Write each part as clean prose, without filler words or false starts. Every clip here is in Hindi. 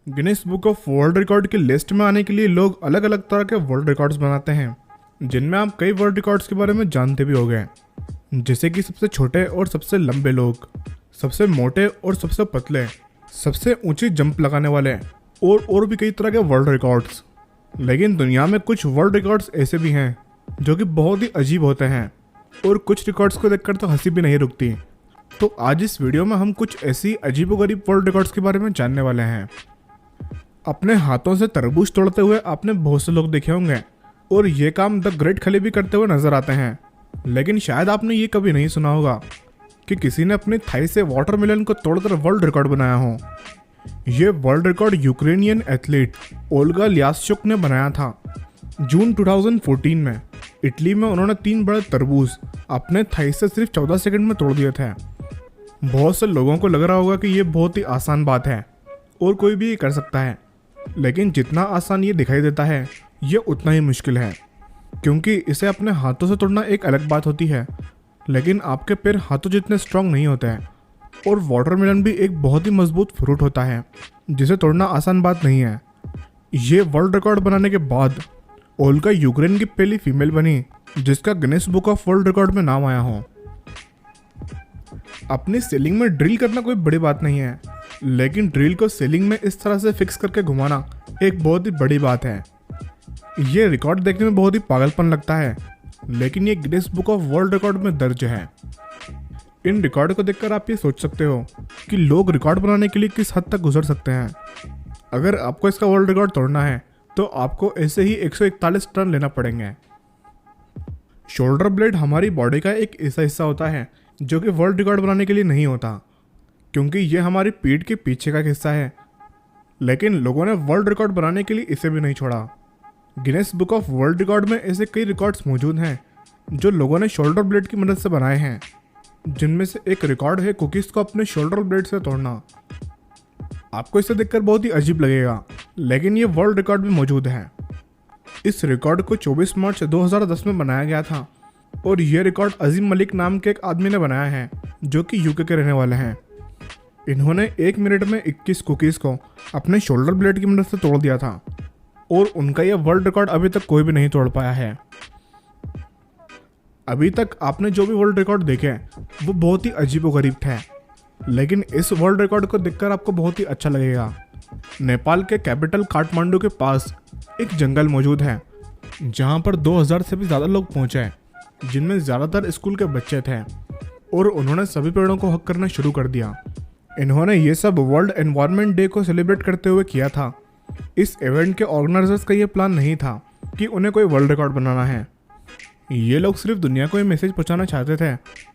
Guinness book of world record की लिस्ट में आने के लिए लोग अलग अलग तरह के वर्ल्ड रिकॉर्ड्स बनाते हैं, जिनमें आप कई वर्ल्ड रिकॉर्ड्स के बारे में जानते भी होंगे, जैसे कि सबसे छोटे और सबसे लंबे लोग, सबसे मोटे और सबसे पतले, सबसे ऊंची जंप लगाने वाले और भी कई तरह के वर्ल्ड रिकॉर्ड्स। लेकिन दुनिया में कुछ वर्ल्ड रिकॉर्ड्स ऐसे भी हैं जो कि बहुत ही अजीब होते हैं और कुछ रिकॉर्ड्स को देखकर तो हंसी भी नहीं रुकती। तो आज इस वीडियो में हम कुछ ऐसी अजीबोगरीब वर्ल्ड रिकॉर्ड्स के बारे में जानने वाले हैं। अपने हाथों से तरबूज तोड़ते हुए आपने बहुत से लोग देखे होंगे और ये काम द ग्रेट खली भी करते हुए नजर आते हैं, लेकिन शायद आपने ये कभी नहीं सुना होगा कि किसी ने अपनी थाई से वाटरमेलन को तोड़कर वर्ल्ड रिकॉर्ड बनाया हो। ये world record Ukrainian athlete Olga Lyashchuk ने बनाया था। जून 2014 में इटली में उन्होंने 3 बड़े तरबूज अपने थाई से सिर्फ 14 सेकंड में तोड़ दिए थे। बहुत से लोगों को लग रहा होगा कि ये बहुत ही आसान बात है और कोई भी ये कर सकता है, लेकिन जितना आसान ये दिखाई देता है ये उतना ही मुश्किल है, क्योंकि इसे अपने हाथों से तोड़ना एक अलग बात होती है, लेकिन आपके पैर हाथों जितने स्ट्रांग नहीं होते हैं। और वाटरमेलन भी एक बहुत ही मजबूत फ्रूट होता है जिसे तोड़ना आसान बात नहीं है। ये वर्ल्ड रिकॉर्ड बनाने के बाद ओल्गा यूक्रेन की पहली फीमेल बनी जिसका Guinness book of world record में नाम आया हो। अपनी सीलिंग में ड्रिल करना कोई बड़ी बात नहीं है, लेकिन ड्रिल को सीलिंग में इस तरह से फिक्स करके घुमाना एक बहुत ही बड़ी बात है। ये रिकॉर्ड देखने में बहुत ही पागलपन लगता है, लेकिन ये Guinness book of world record में दर्ज है। इन रिकॉर्ड को देखकर आप ये सोच सकते हो कि लोग रिकॉर्ड बनाने के लिए किस हद तक गुजर सकते हैं। अगर आपको इसका वर्ल्ड रिकॉर्ड तोड़ना है तो आपको ऐसे ही 141 टन लेना पड़ेंगे। शोल्डर ब्लेड हमारी बॉडी का एक ऐसा हिस्सा होता है जो कि वर्ल्ड रिकॉर्ड बनाने के लिए नहीं होता, क्योंकि ये हमारी पीठ के पीछे का हिस्सा है, लेकिन लोगों ने वर्ल्ड रिकॉर्ड बनाने के लिए इसे भी नहीं छोड़ा। Guinness book of world record में ऐसे कई रिकॉर्ड्स मौजूद हैं जो लोगों ने शोल्डर ब्लेड की मदद से बनाए हैं, जिनमें से एक रिकॉर्ड है कुकीज़ को अपने शोल्डर ब्लेड से तोड़ना। आपको इसे देखकर बहुत ही अजीब लगेगा, लेकिन ये वर्ल्ड रिकॉर्ड भी मौजूद है। इस रिकॉर्ड को 24 मार्च 2010 में बनाया गया था और ये रिकॉर्ड अजीम मलिक नाम के एक आदमी ने बनाया है जो कि यूके के रहने वाले हैं। इन्होंने 1 मिनट में 21 कुकीज़ को अपने शोल्डर ब्लेड की मदद से तोड़ दिया था और उनका यह वर्ल्ड रिकॉर्ड अभी तक कोई भी नहीं तोड़ पाया है। अभी तक आपने जो भी वर्ल्ड रिकॉर्ड देखे वो बहुत ही अजीबोगरीब थे, लेकिन इस वर्ल्ड रिकॉर्ड को देखकर आपको बहुत ही अच्छा लगेगा। नेपाल के कैपिटल काठमांडू के पास एक जंगल मौजूद है जहां पर 2000 से भी ज़्यादा लोग पहुंचे, जिनमें ज़्यादातर स्कूल के बच्चे थे, और उन्होंने सभी पेड़ों को हक करना शुरू कर दिया। इन्होंने ये सब वर्ल्ड एनवायरनमेंट डे को सेलिब्रेट करते हुए किया था। इस इवेंट के ऑर्गेनाइजर्स का ये प्लान नहीं था कि उन्हें कोई वर्ल्ड रिकॉर्ड बनाना है। ये लोग सिर्फ दुनिया को ये मैसेज पहुंचाना चाहते थे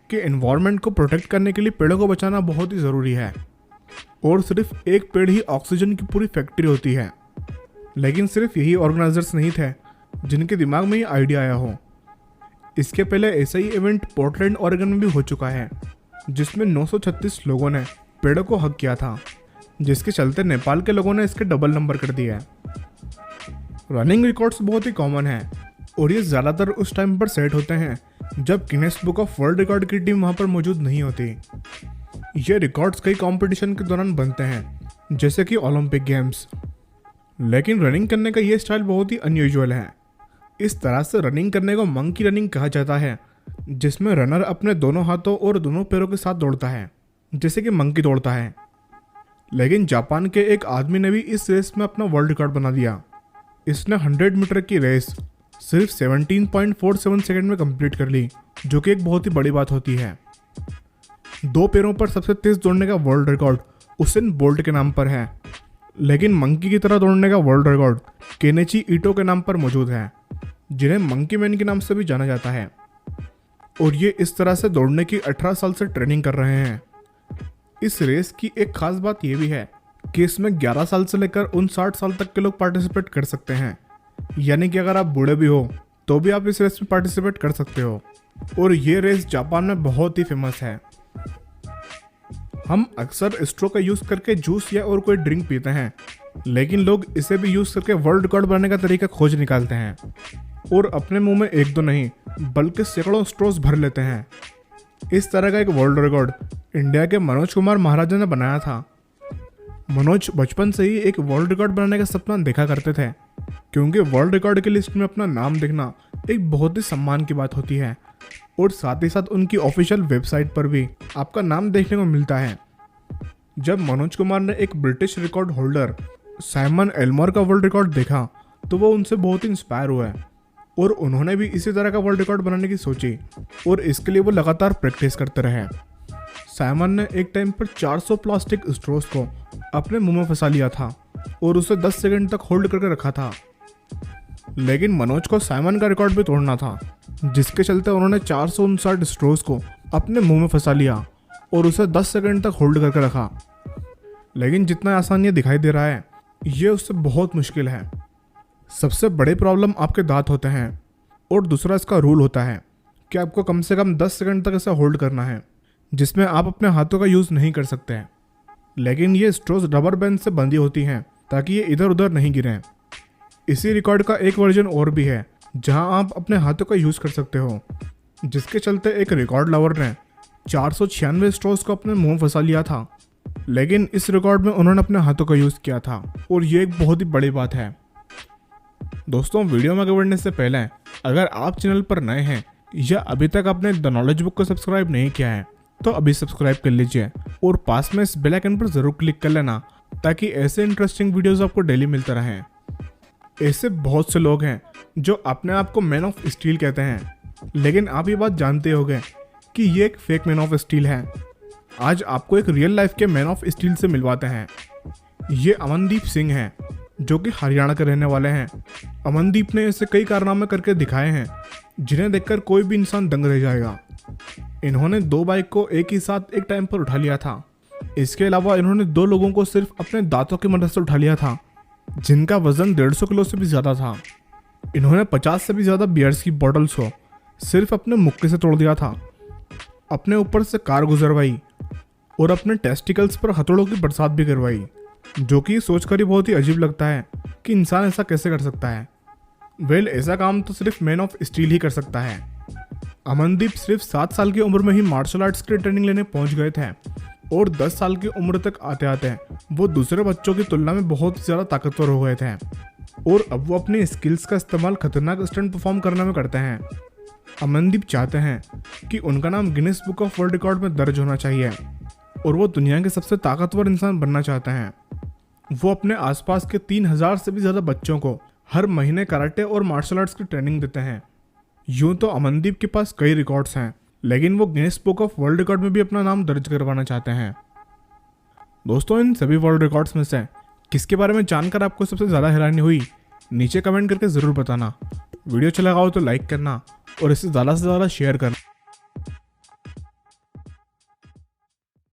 कि एनवायरनमेंट को प्रोटेक्ट करने के लिए पेड़ों को बचाना बहुत ही ज़रूरी है, और सिर्फ एक पेड़ ही ऑक्सीजन की पूरी फैक्ट्री होती है। लेकिन सिर्फ यही ऑर्गेनाइजर्स नहीं थे जिनके दिमाग में ये आइडिया आया हो। इसके पहले ऐसा ही इवेंट पोर्टलैंड ऑरेगन में भी हो चुका है, जिसमें 936 लोगों ने पेड़ों को हक किया था, जिसके चलते नेपाल के लोगों ने इसके डबल नंबर कर दिया है। रनिंग रिकॉर्ड्स बहुत ही कॉमन है और ये ज़्यादातर उस टाइम पर सेट होते हैं जब Guinness book of world record की टीम वहाँ पर मौजूद नहीं होती। ये रिकॉर्ड्स कई कंपटीशन के दौरान बनते हैं, जैसे कि ओलंपिक गेम्स, लेकिन रनिंग करने का ये स्टाइल बहुत ही अनयूजुअल है। इस तरह से रनिंग करने को मंकी रनिंग कहा जाता है, जिसमें रनर अपने दोनों हाथों और दोनों पैरों के साथ दौड़ता है, जैसे कि मंकी दौड़ता है। लेकिन जापान के एक आदमी ने भी इस रेस में अपना वर्ल्ड रिकॉर्ड बना दिया। इसने 100 मीटर की रेस सिर्फ 17.47 सेकंड में कंप्लीट कर ली, जो कि एक बहुत ही बड़ी बात होती है। 2 पैरों पर सबसे तेज दौड़ने का वर्ल्ड रिकॉर्ड उसेन बोल्ट के नाम पर है, लेकिन मंकी की तरह दौड़ने का वर्ल्ड रिकॉर्ड केनेची ईटो के नाम पर मौजूद है, जिन्हें मंकी मैन के नाम से भी जाना जाता है। और ये इस तरह से दौड़ने की 18 साल से ट्रेनिंग कर रहे हैं। इस रेस की एक खास बात यह भी है कि इसमें 11 साल से लेकर 59 साल तक के लोग पार्टिसिपेट कर सकते हैं, यानी कि अगर आप बूढ़े भी हो तो भी आप इस रेस में पार्टिसिपेट कर सकते हो। और ये रेस जापान में बहुत ही फेमस है। हम अक्सर स्ट्रो का यूज़ करके जूस या और कोई ड्रिंक पीते हैं, लेकिन लोग इसे भी यूज़ करके वर्ल्ड रिकॉर्ड बनाने का तरीका खोज निकालते हैं और अपने मुंह में 1-2 नहीं बल्कि सैकड़ों स्ट्रोस भर लेते हैं। इस तरह का एक वर्ल्ड रिकॉर्ड इंडिया के मनोज कुमार महाराजा ने बनाया था। मनोज बचपन से ही एक वर्ल्ड रिकॉर्ड बनाने का सपना देखा करते थे, क्योंकि वर्ल्ड रिकॉर्ड की लिस्ट में अपना नाम देखना एक बहुत ही सम्मान की बात होती है और साथ ही साथ उनकी ऑफिशियल वेबसाइट पर भी आपका नाम देखने को मिलता है। जब मनोज कुमार ने एक British record holder Simon Elmore का वर्ल्ड रिकॉर्ड देखा तो वो उनसे बहुत ही इंस्पायर हुए और उन्होंने भी इसी तरह का वर्ल्ड रिकॉर्ड बनाने की सोची और इसके लिए वो लगातार प्रैक्टिस करते रहे। साइमन ने एक टाइम पर 400 प्लास्टिक स्ट्रोस को अपने मुंह में फंसा लिया था और उसे 10 सेकंड तक होल्ड करके रखा था। लेकिन मनोज को साइमन का रिकॉर्ड भी तोड़ना था, जिसके चलते उन्होंने 459 स्ट्रोस को अपने मुंह में फंसा लिया और उसे 10 सेकंड तक होल्ड करके रखा। लेकिन जितना आसान ये दिखाई दे रहा है, ये उससे बहुत मुश्किल है। सबसे बड़ी प्रॉब्लम आपके दांत होते हैं और दूसरा इसका रूल होता है कि आपको कम से कम 10 सेकंड तक ऐसा होल्ड करना है, जिसमें आप अपने हाथों का यूज़ नहीं कर सकते हैं। लेकिन ये स्ट्रोस रबर बैंड से बंधी होती हैं ताकि ये इधर उधर नहीं गिरें। इसी रिकॉर्ड का एक वर्जन और भी है जहां आप अपने हाथों का यूज़ कर सकते हो, जिसके चलते एक रिकॉर्ड लवर ने 496 स्ट्रोस को अपने मुंह फंसा लिया था। लेकिन इस रिकॉर्ड में उन्होंने अपने हाथों का यूज़ किया था और ये एक बहुत ही बड़ी बात है। दोस्तों, वीडियो में आगे बढ़ने से पहले अगर आप चैनल पर नए हैं या अभी तक आपने द नॉलेज बुक को सब्सक्राइब नहीं किया है तो अभी सब्सक्राइब कर लीजिए और पास में इस बेल आइकन पर ज़रूर क्लिक कर लेना ताकि ऐसे इंटरेस्टिंग वीडियोस आपको डेली मिलते रहें। ऐसे बहुत से लोग हैं जो अपने आप को मैन ऑफ स्टील कहते हैं, लेकिन आप ये बात जानते होंगे कि ये एक फेक मैन ऑफ स्टील है। आज आपको एक रियल लाइफ के मैन ऑफ स्टील से मिलवाते हैं। ये अमनदीप सिंह हैं, जो कि हरियाणा के रहने वाले हैं। अमनदीप ने ऐसे कई कारनामे करके दिखाए हैं जिन्हें देखकर कोई भी इंसान दंग रह जाएगा। इन्होंने 2 बाइक को एक ही साथ एक टाइम पर उठा लिया था। इसके अलावा इन्होंने 2 लोगों को सिर्फ अपने दांतों की मदद से उठा लिया था, जिनका वजन 150 किलो से भी ज़्यादा था। इन्होंने 50 से भी ज़्यादा बियर्स की बॉटल्स को सिर्फ अपने मुक्के से तोड़ दिया था, अपने ऊपर से कार गुजरवाई और अपने टेस्टिकल्स पर हथौड़ों की बरसात भी करवाई, जो कि सोचकर ही बहुत ही अजीब लगता है कि इंसान ऐसा कैसे कर सकता है। ऐसा काम तो सिर्फ मैन ऑफ स्टील ही कर सकता है। अमनदीप सिर्फ 7 साल की उम्र में ही मार्शल आर्ट्स की ट्रेनिंग लेने पहुंच गए थे और 10 साल की उम्र तक आते आते वो दूसरे बच्चों की तुलना में बहुत ज़्यादा ताकतवर हो गए थे और अब वो अपनी स्किल्स का इस्तेमाल खतरनाक स्टंट परफॉर्म करने में करते हैं। अमनदीप चाहते हैं कि उनका नाम Guinness book of world record में दर्ज होना चाहिए और वो दुनिया के सबसे ताकतवर इंसान बनना चाहते हैं। वो अपने आसपास के 3000 से भी ज़्यादा बच्चों को हर महीने कराटे और मार्शल आर्ट्स की ट्रेनिंग देते हैं। यूँ तो अमनदीप के पास कई रिकॉर्ड्स हैं, लेकिन वो Guinness book of world record में भी अपना नाम दर्ज करवाना चाहते हैं। दोस्तों, इन सभी वर्ल्ड रिकॉर्ड्स में से किसके बारे में जानकर आपको सबसे ज़्यादा हैरानी हुई, नीचे कमेंट करके ज़रूर बताना। वीडियो अच्छा लगा हो तो लाइक करना और इसे ज़्यादा से ज़्यादा शेयर करना।